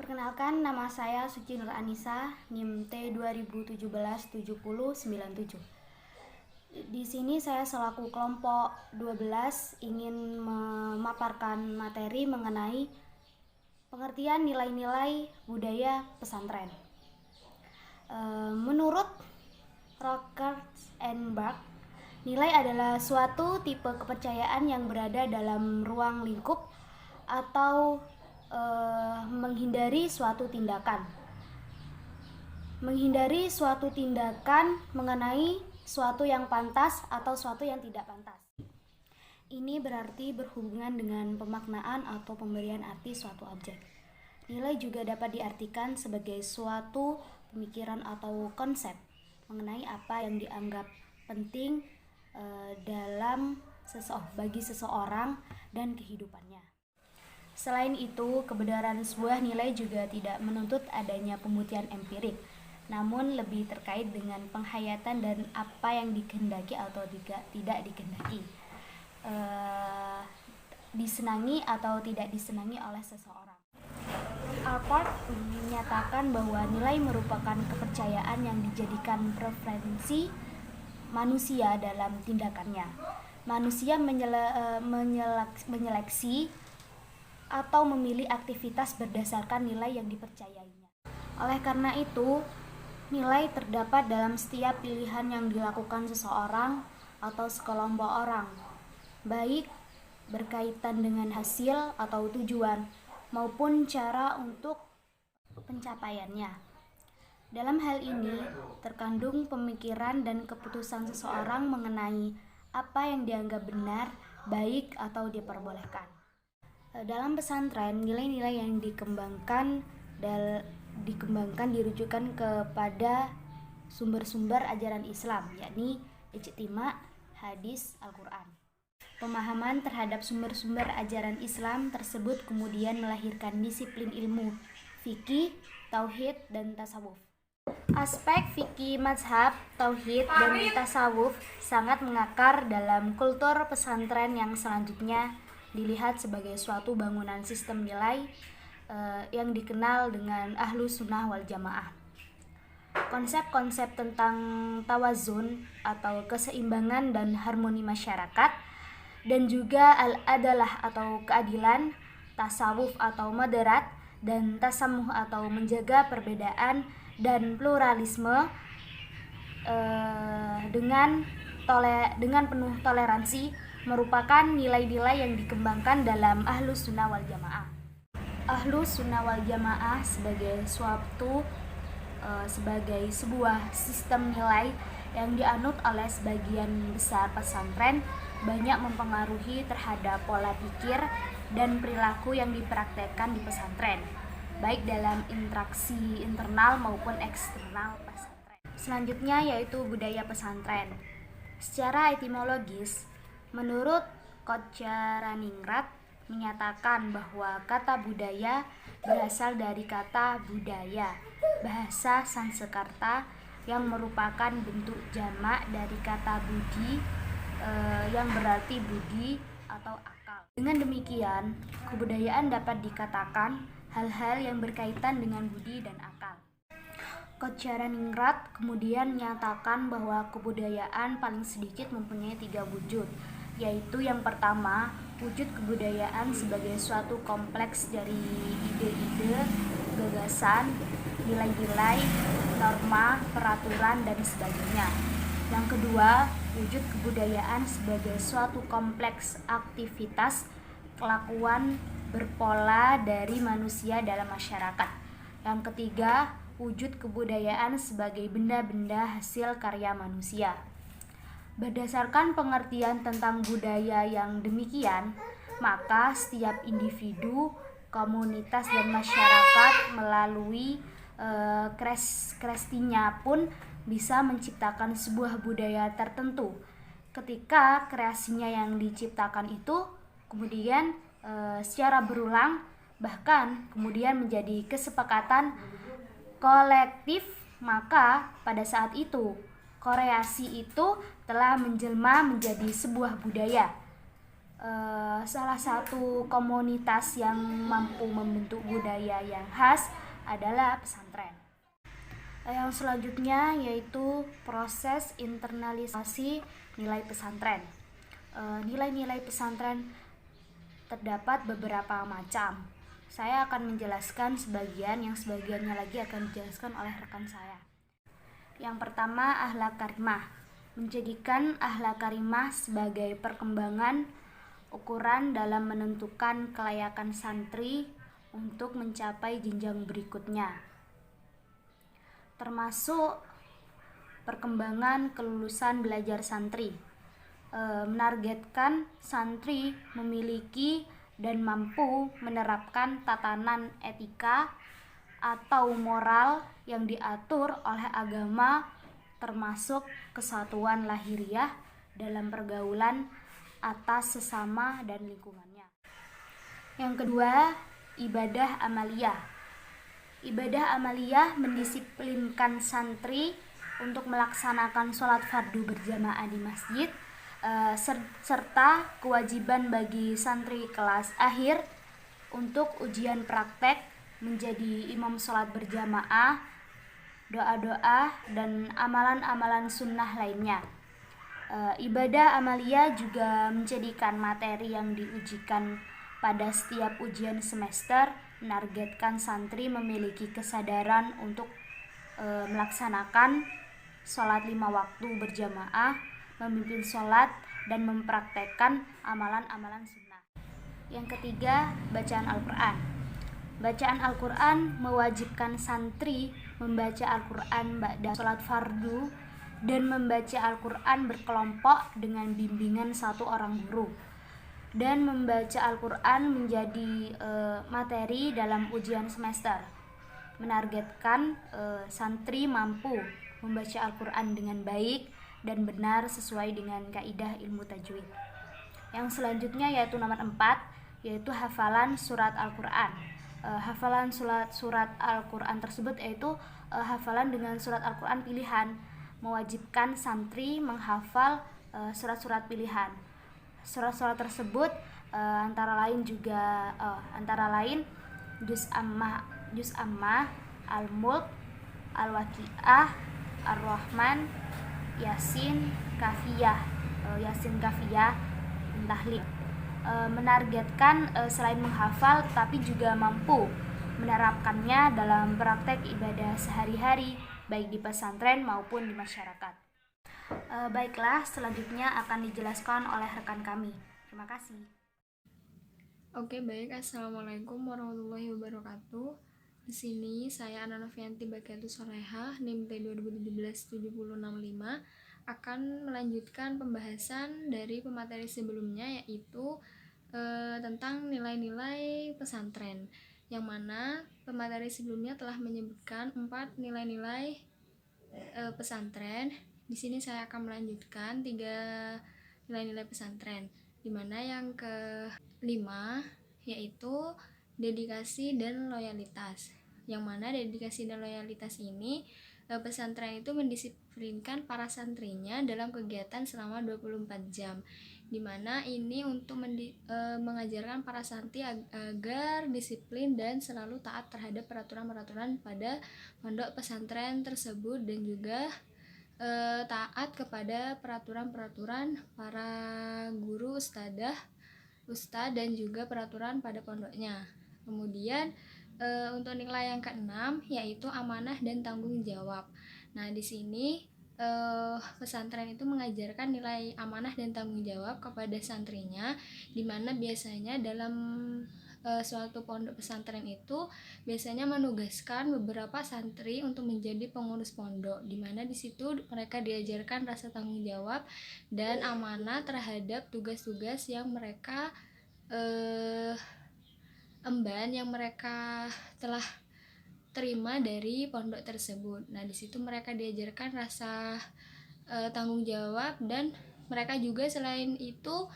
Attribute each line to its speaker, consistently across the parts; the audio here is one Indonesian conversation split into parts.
Speaker 1: Perkenalkan, nama saya Suci Nur Anissa, NIM T 2017-7097. Di sini saya selaku kelompok 12 ingin memaparkan materi mengenai pengertian nilai-nilai budaya pesantren. Menurut Rockers and Bark, nilai adalah suatu tipe kepercayaan yang berada dalam ruang lingkup atau menghindari suatu tindakan mengenai suatu yang pantas atau suatu yang tidak pantas. Ini berarti berhubungan dengan pemaknaan atau pemberian arti suatu objek. Nilai juga dapat diartikan sebagai suatu pemikiran atau konsep mengenai apa yang dianggap penting bagi seseorang dan kehidupannya. Selain itu, kebenaran sebuah nilai juga tidak menuntut adanya pembuktian empirik, namun lebih terkait dengan penghayatan dan apa yang dikehendaki atau tidak dikehendaki, disenangi atau tidak disenangi oleh seseorang. Alport menyatakan bahwa nilai merupakan kepercayaan yang dijadikan preferensi manusia dalam tindakannya. Manusia menyeleksi atau memilih aktivitas berdasarkan nilai yang dipercayainya. Oleh karena itu, nilai terdapat dalam setiap pilihan yang dilakukan seseorang atau sekelompok orang, baik berkaitan dengan hasil atau tujuan maupun cara untuk pencapaiannya. Dalam hal ini, terkandung pemikiran dan keputusan seseorang mengenai apa yang dianggap benar, baik atau diperbolehkan. Dalam pesantren, nilai-nilai yang dikembangkan dirujukan kepada sumber-sumber ajaran Islam, yakni ijtima, hadis, Al-Quran. Pemahaman terhadap sumber-sumber ajaran Islam tersebut kemudian melahirkan disiplin ilmu fikih, tauhid, dan tasawuf. Aspek fikih, mazhab, tauhid, dan tasawuf sangat mengakar dalam kultur pesantren yang selanjutnya dilihat sebagai suatu bangunan sistem nilai yang dikenal dengan Ahlus Sunnah wal Jamaah. Konsep-konsep tentang tawazun atau keseimbangan dan harmoni masyarakat, dan juga al-adalah atau keadilan, tasawuf atau moderat, dan tasamuh atau menjaga perbedaan dan pluralisme dengan penuh toleransi merupakan nilai-nilai yang dikembangkan dalam Ahlus Sunnah wal Jamaah. Ahlus Sunnah wal Jamaah sebagai sebuah sistem nilai yang dianut oleh sebagian besar pesantren banyak mempengaruhi terhadap pola pikir dan perilaku yang dipraktekkan di pesantren, baik dalam interaksi internal maupun eksternal pesantren. Selanjutnya yaitu budaya pesantren. Secara etimologis, menurut Kocaraningrat menyatakan bahwa kata budaya berasal dari kata budaya, bahasa Sanskerta yang merupakan bentuk jamak dari kata budi yang berarti budi atau akal. Dengan demikian, kebudayaan dapat dikatakan hal-hal yang berkaitan dengan budi dan akal. Kocaraningrat kemudian menyatakan bahwa kebudayaan paling sedikit mempunyai 3 wujud, yaitu yang pertama, wujud kebudayaan sebagai suatu kompleks dari ide-ide, gagasan, nilai-nilai, norma, peraturan, dan sebagainya. Yang kedua, wujud kebudayaan sebagai suatu kompleks aktivitas, kelakuan, berpola dari manusia dalam masyarakat. Yang ketiga, wujud kebudayaan sebagai benda-benda hasil karya manusia. Berdasarkan pengertian tentang budaya yang demikian, maka setiap individu, komunitas, dan masyarakat melalui kreasinya pun bisa menciptakan sebuah budaya tertentu. Ketika kreasinya yang diciptakan itu kemudian secara berulang, bahkan kemudian menjadi kesepakatan kolektif, maka pada saat itu kreasi itu telah menjelma menjadi sebuah budaya. Salah satu komunitas yang mampu membentuk budaya yang khas adalah pesantren. Yang selanjutnya yaitu proses internalisasi nilai pesantren. Nilai-nilai pesantren terdapat beberapa macam. Saya akan menjelaskan sebagian, yang sebagiannya lagi akan dijelaskan oleh rekan saya. Yang pertama, akhlak karimah. Menjadikan akhlak karimah sebagai perkembangan ukuran dalam menentukan kelayakan santri untuk mencapai jenjang berikutnya, termasuk perkembangan kelulusan belajar santri. Menargetkan santri memiliki dan mampu menerapkan tatanan etika atau moral yang diatur oleh agama, termasuk kesatuan lahiriah dalam pergaulan atas sesama dan lingkungannya. Yang kedua, ibadah amaliyah. Ibadah amaliyah mendisiplinkan santri untuk melaksanakan sholat fardu berjamaah di masjid, serta kewajiban bagi santri kelas akhir untuk ujian praktek menjadi imam sholat berjamaah, doa-doa, dan amalan-amalan sunnah lainnya. Ibadah amaliyah juga menjadikan materi yang diujikan pada setiap ujian semester, menargetkan santri memiliki kesadaran untuk melaksanakan sholat 5 waktu berjamaah, memimpin sholat, dan mempraktekkan amalan-amalan sunnah. Yang ketiga, bacaan Al-Quran. Bacaan Al-Quran mewajibkan santri membaca Al-Quran ba'da sholat fardu dan membaca Al-Quran berkelompok dengan bimbingan satu orang guru, dan membaca Al-Quran menjadi materi dalam ujian semester. Menargetkan santri mampu membaca Al-Quran dengan baik dan benar sesuai dengan kaidah ilmu tajwid. Yang selanjutnya yaitu nomor 4, yaitu hafalan surat Al-Quran. Hafalan surat Al-Quran tersebut yaitu hafalan dengan surat Al-Quran pilihan, mewajibkan santri menghafal surat-surat pilihan. Surat-surat tersebut antara lain Juz Ammah, Al-Mulk, Al-Waqiah, Ar-Rahman, Yasin, Kafiyah, Tahlil. Menargetkan selain menghafal tetapi juga mampu menerapkannya dalam praktek ibadah sehari-hari, baik di pesantren maupun di masyarakat. Baiklah, selanjutnya akan dijelaskan oleh rekan kami. Terima kasih.
Speaker 2: Oke, baik. Assalamualaikum warahmatullahi wabarakatuh. Di sini saya Ana Novianti Bakiatus Solehah, NIM T2017-7065, akan melanjutkan pembahasan dari pemateri sebelumnya, yaitu tentang nilai-nilai pesantren, yang mana pemateri sebelumnya telah menyebutkan 4 nilai-nilai pesantren. Di sini saya akan melanjutkan 3 nilai-nilai pesantren, di mana yang ke-5 yaitu dedikasi dan loyalitas. Yang mana dedikasi dan loyalitas ini pesantren itu mendisiplinkan para santrinya dalam kegiatan selama 24 jam, dimana ini untuk mengajarkan para santri agar disiplin dan selalu taat terhadap peraturan-peraturan pada pondok pesantren tersebut, dan juga taat kepada peraturan-peraturan para guru, ustadzah, dan juga peraturan pada pondoknya. Kemudian untuk nilai yang ke-6 yaitu amanah dan tanggung jawab. Nah, di sini pesantren itu mengajarkan nilai amanah dan tanggung jawab kepada santrinya, di mana biasanya dalam suatu pondok pesantren itu biasanya menugaskan beberapa santri untuk menjadi pengurus pondok, di mana di situ mereka diajarkan rasa tanggung jawab dan amanah terhadap tugas-tugas yang mereka emban yang mereka telah terima dari pondok tersebut. Nah, di situ mereka diajarkan rasa tanggung jawab, dan mereka juga selain itu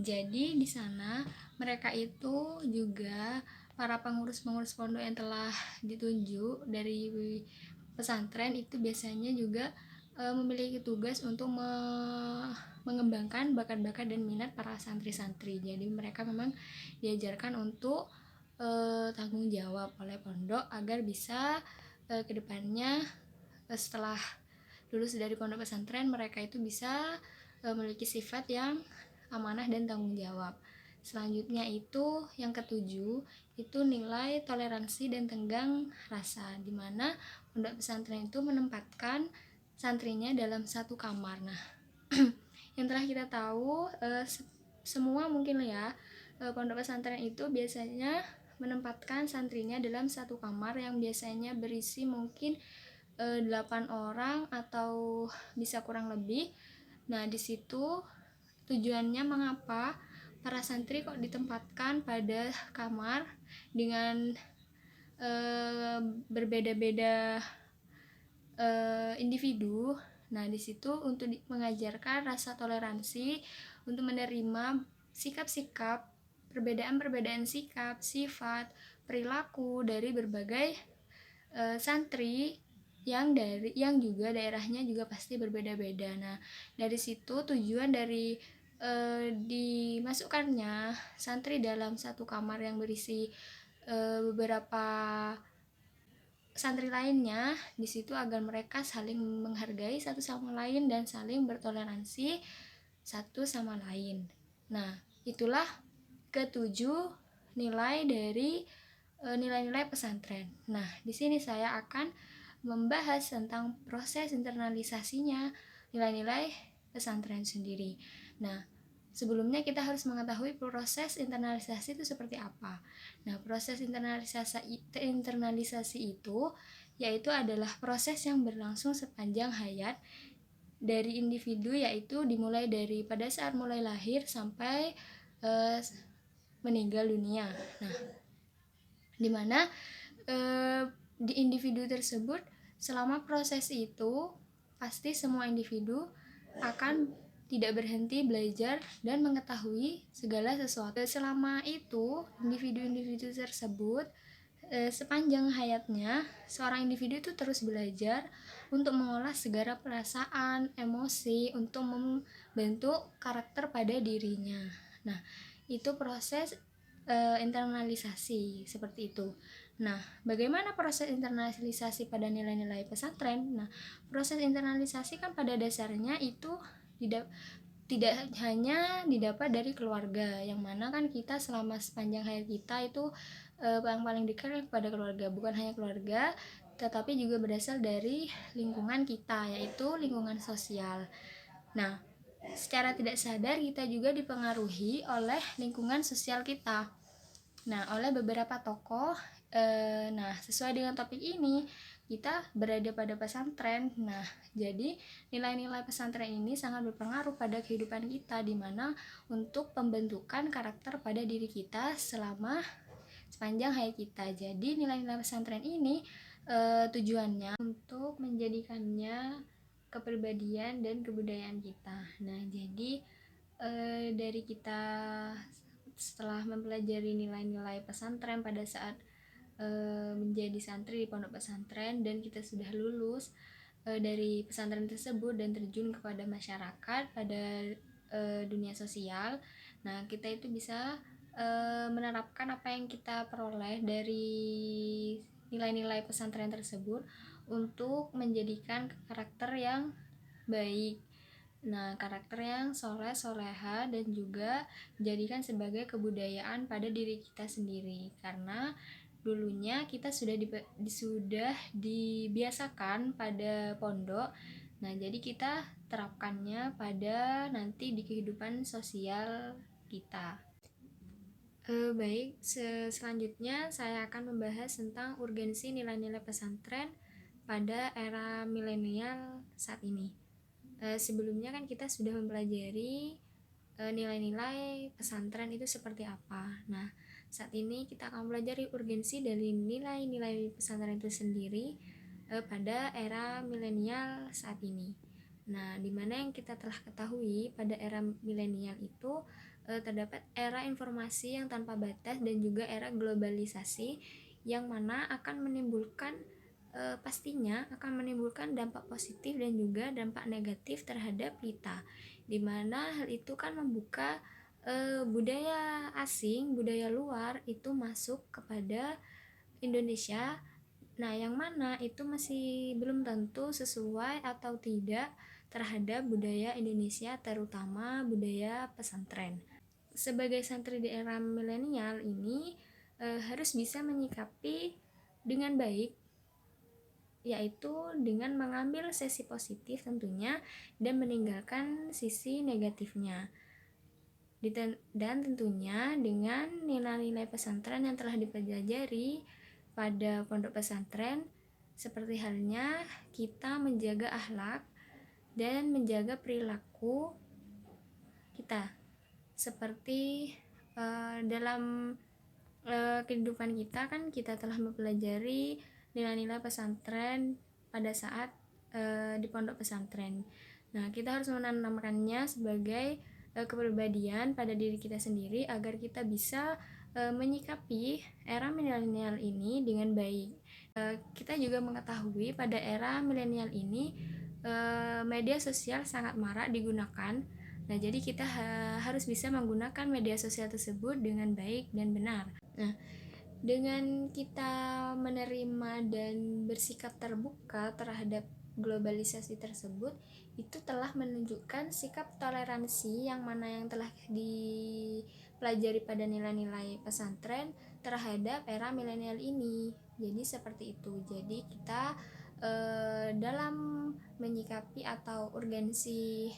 Speaker 2: jadi di sana mereka itu juga para pengurus-pengurus pondok yang telah ditunjuk dari pesantren itu biasanya juga memiliki tugas untuk mengembangkan bakat-bakat dan minat para santri-santri. Jadi mereka memang diajarkan untuk tanggung jawab oleh pondok agar bisa kedepannya setelah lulus dari pondok pesantren mereka itu bisa memiliki sifat yang amanah dan tanggung jawab. Selanjutnya itu yang ketujuh itu nilai toleransi dan tenggang rasa, di mana pondok pesantren itu menempatkan santrinya dalam satu kamar. Nah, yang telah kita tahu semua mungkin ya, pondok pesantren itu biasanya menempatkan santrinya dalam satu kamar yang biasanya berisi mungkin 8 orang atau bisa kurang lebih. Nah, di situ tujuannya mengapa para santri kok ditempatkan pada kamar dengan berbeda-beda individu. Nah, di situ untuk mengajarkan rasa toleransi untuk menerima sikap-sikap, perbedaan-perbedaan sikap, sifat, perilaku dari berbagai santri yang juga daerahnya juga pasti berbeda-beda. Nah, dari situ tujuan dari dimasukkannya santri dalam satu kamar yang berisi beberapa santri lainnya di situ agar mereka saling menghargai satu sama lain dan saling bertoleransi satu sama lain. Nah, itulah ketujuh nilai dari nilai-nilai pesantren. Nah, di sini saya akan membahas tentang proses internalisasinya nilai-nilai pesantren sendiri. Nah, sebelumnya kita harus mengetahui proses internalisasi itu seperti apa. Nah, proses internalisasi itu yaitu adalah proses yang berlangsung sepanjang hayat dari individu, yaitu dimulai dari pada saat mulai lahir sampai meninggal dunia. Nah, dimana di individu tersebut selama proses itu pasti semua individu akan tidak berhenti belajar dan mengetahui segala sesuatu. Selama itu individu-individu tersebut sepanjang hayatnya seorang individu itu terus belajar untuk mengolah segala perasaan, emosi untuk membentuk karakter pada dirinya. Nah, itu proses internalisasi seperti itu. Nah, bagaimana proses internalisasi pada nilai-nilai pesantren? Nah, proses internalisasi kan pada dasarnya itu tidak hanya didapat dari keluarga, yang mana kan kita selama sepanjang hayat kita itu yang paling dekat kepada keluarga, bukan hanya keluarga tetapi juga berasal dari lingkungan kita, yaitu lingkungan sosial. Nah, secara tidak sadar kita juga dipengaruhi oleh lingkungan sosial kita. Nah, oleh beberapa tokoh. Nah, sesuai dengan topik ini, kita berada pada pesantren. Nah, jadi nilai-nilai pesantren ini sangat berpengaruh pada kehidupan kita, di mana untuk pembentukan karakter pada diri kita selama sepanjang hayat kita. Jadi nilai-nilai pesantren ini tujuannya untuk menjadikannya kepribadian dan kebudayaan kita. Nah, jadi dari kita setelah mempelajari nilai-nilai pesantren pada saat menjadi santri di pondok pesantren dan kita sudah lulus dari pesantren tersebut dan terjun kepada masyarakat pada dunia sosial. Nah, kita itu bisa menerapkan apa yang kita peroleh dari nilai-nilai pesantren tersebut untuk menjadikan karakter yang baik. Nah, karakter yang soleh, soleha, dan juga dijadikan sebagai kebudayaan pada diri kita sendiri. Karena dulunya kita sudah dibiasakan pada pondok. Nah, jadi kita terapkannya pada nanti di kehidupan sosial kita. Baik, selanjutnya saya akan membahas tentang urgensi nilai-nilai pesantren pada era milenial saat ini. Sebelumnya kan kita sudah mempelajari nilai-nilai pesantren itu seperti apa. Nah, saat ini kita akan mempelajari urgensi dari nilai-nilai pesantren itu sendiri pada era milenial saat ini. Nah, dimana yang kita telah ketahui pada era milenial itu terdapat era informasi yang tanpa batas dan juga era globalisasi yang mana akan menimbulkan pastinya akan menimbulkan dampak positif dan juga dampak negatif terhadap kita. dimana hal itu kan membuka budaya asing, budaya luar itu masuk kepada Indonesia. Nah, yang mana itu masih belum tentu sesuai atau tidak terhadap budaya Indonesia, terutama budaya pesantren. Sebagai santri di era milenial ini harus bisa menyikapi dengan baik, yaitu dengan mengambil sisi positif tentunya dan meninggalkan sisi negatifnya. Dan tentunya dengan nilai-nilai pesantren yang telah dipelajari pada pondok pesantren, seperti halnya kita menjaga akhlak dan menjaga perilaku kita, seperti dalam kehidupan kita kan kita telah mempelajari nilai-nilai pesantren pada saat di pondok pesantren. Nah, kita harus menanamkannya sebagai kepribadian pada diri kita sendiri agar kita bisa menyikapi era milenial ini dengan baik. Kita juga mengetahui pada era milenial ini media sosial sangat marak digunakan. Nah, jadi kita harus bisa menggunakan media sosial tersebut dengan baik dan benar. Nah, dengan kita menerima dan bersikap terbuka terhadap globalisasi tersebut, itu telah menunjukkan sikap toleransi yang mana yang telah dipelajari pada nilai-nilai pesantren terhadap era milenial ini. Jadi seperti itu. Jadi kita dalam menyikapi atau urgensi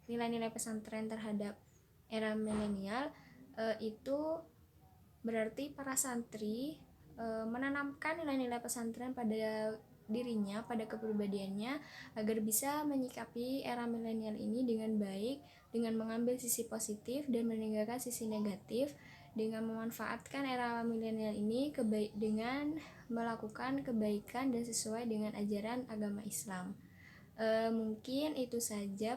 Speaker 2: nilai-nilai pesantren terhadap era milenial itu berarti para santri menanamkan nilai-nilai pesantren pada dirinya, pada kepribadiannya, agar bisa menyikapi era milenial ini dengan baik, dengan mengambil sisi positif dan meninggalkan sisi negatif, dengan memanfaatkan era milenial ini dengan melakukan kebaikan dan sesuai dengan ajaran agama Islam. Mungkin itu saja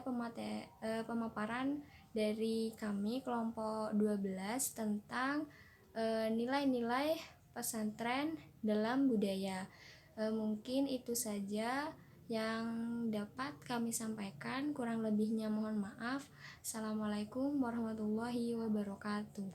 Speaker 2: pemaparan dari kami kelompok 12 tentang nilai-nilai pesantren dalam budaya. Mungkin itu saja yang dapat kami sampaikan, kurang lebihnya mohon maaf. Assalamualaikum warahmatullahi wabarakatuh.